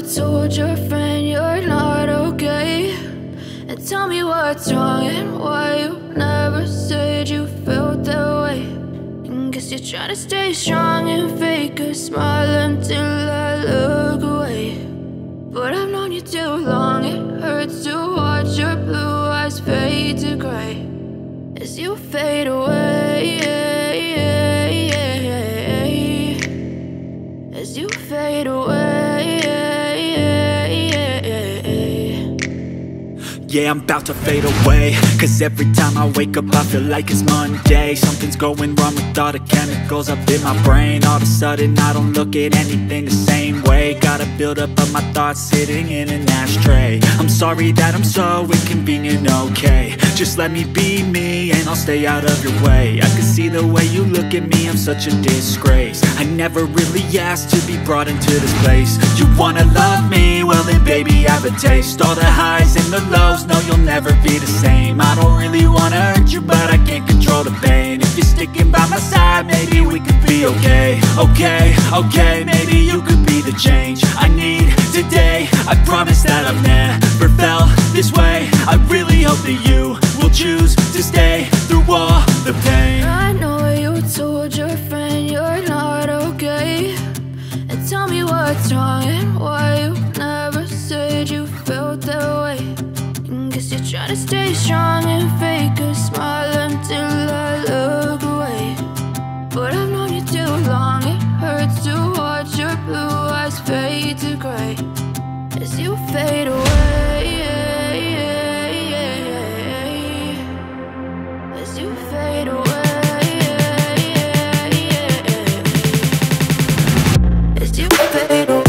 told your friend you're not okay, and tell me what's wrong and why you never said you felt that way. And guess you're trying to stay strong and fake a smile until I look away. But I've known you too long, it hurts to watch your blue eyes fade to gray as you fade away, as you fade away. Yeah, I'm about to fade away, cause every time I wake up I feel like it's Monday. Something's going wrong with all the chemicals up in my brain. All of a sudden I don't look at anything the same way. Got a buildup of my thoughts sitting in an ashtray. I'm sorry that I'm so inconvenient, okay. Just let me be me and I'll stay out of your way. I can see the way you look at me, I'm such a disgrace. I never really asked to be brought into this place. You wanna love me? Well then baby have a taste. All the highs and the lows, no, you'll never be the same. I don't really wanna hurt you, but I can't control the pain. If you're sticking by my side, maybe we could be okay. Okay, okay, maybe you could be the change I need today. I promise that I've never felt this way. I really hope that you will choose to stay through all the pain. I know you told your friend you're not okay, and tell me what's wrong and why you never said you felt that way. Guess you're trying to stay strong and fake a smile until I look away. But I've known you too long, it hurts to watch your blue eyes fade to gray as you fade away, as you fade away, as you fade away.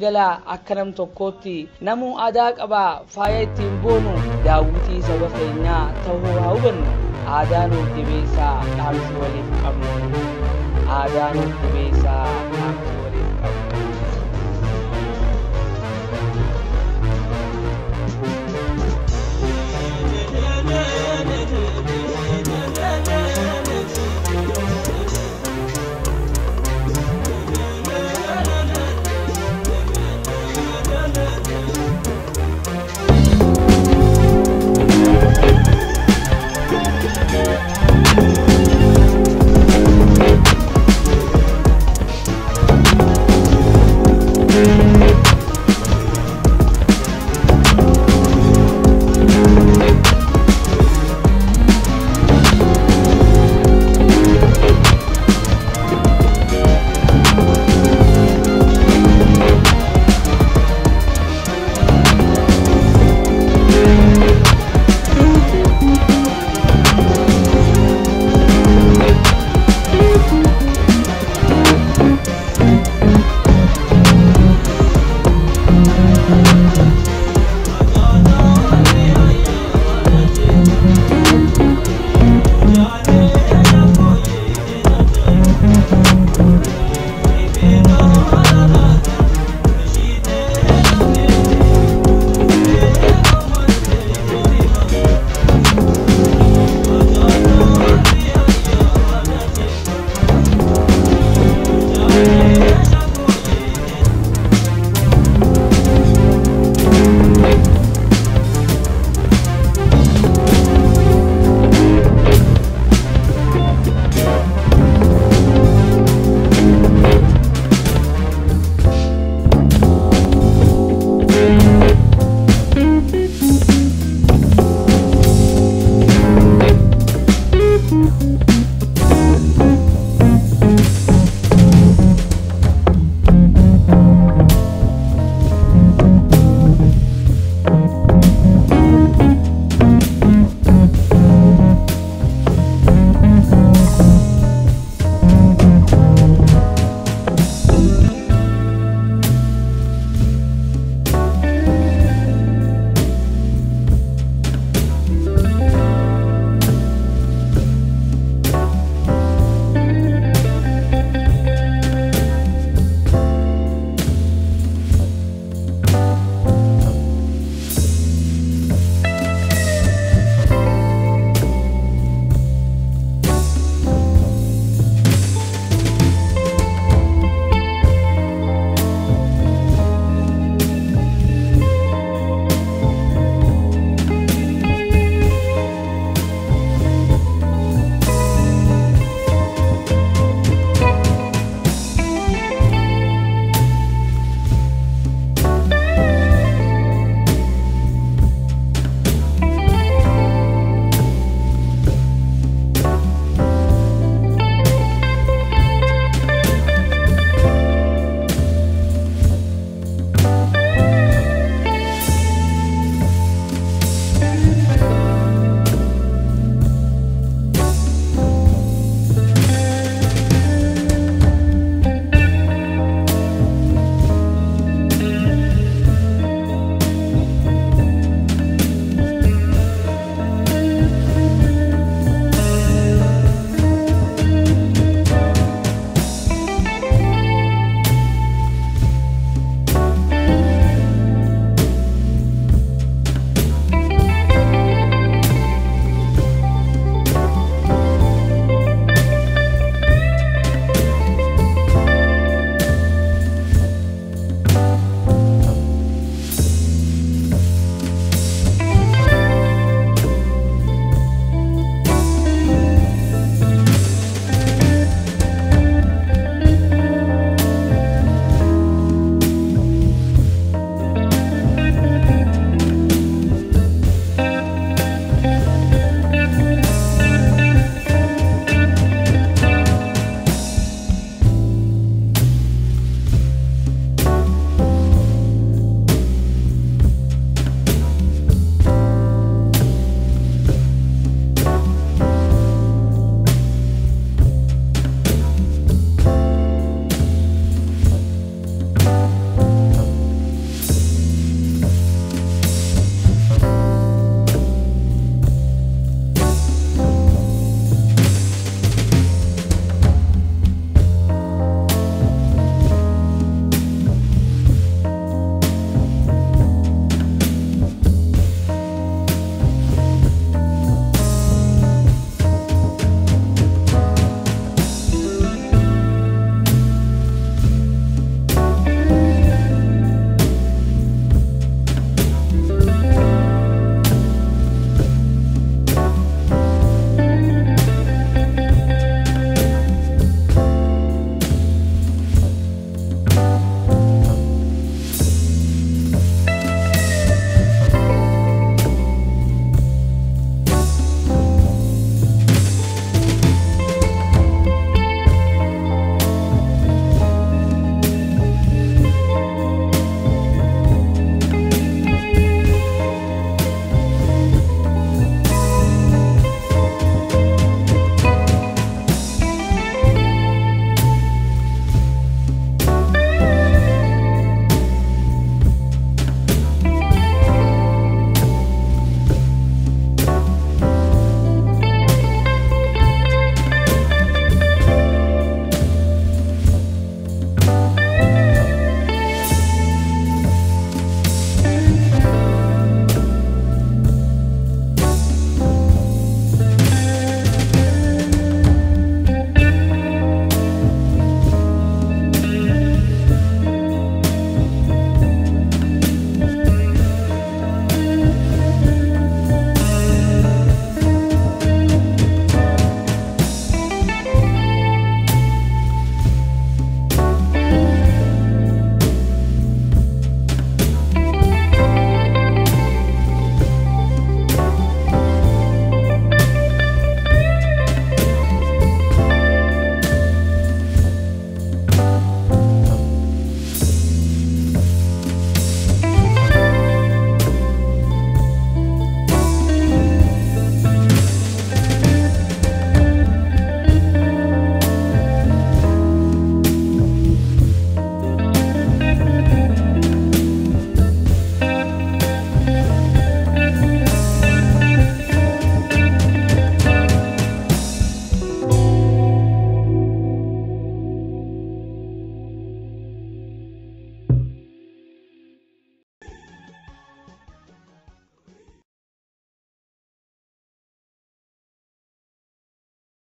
galaa akka nam tokkootti namuu aadaa qaba faaya ittiin boonu daawwitii saba keenyaa ta'uu haa hubannu aadaan of beesaa dhaamsa waliif qabnu aadaan of beesaa dhaamsa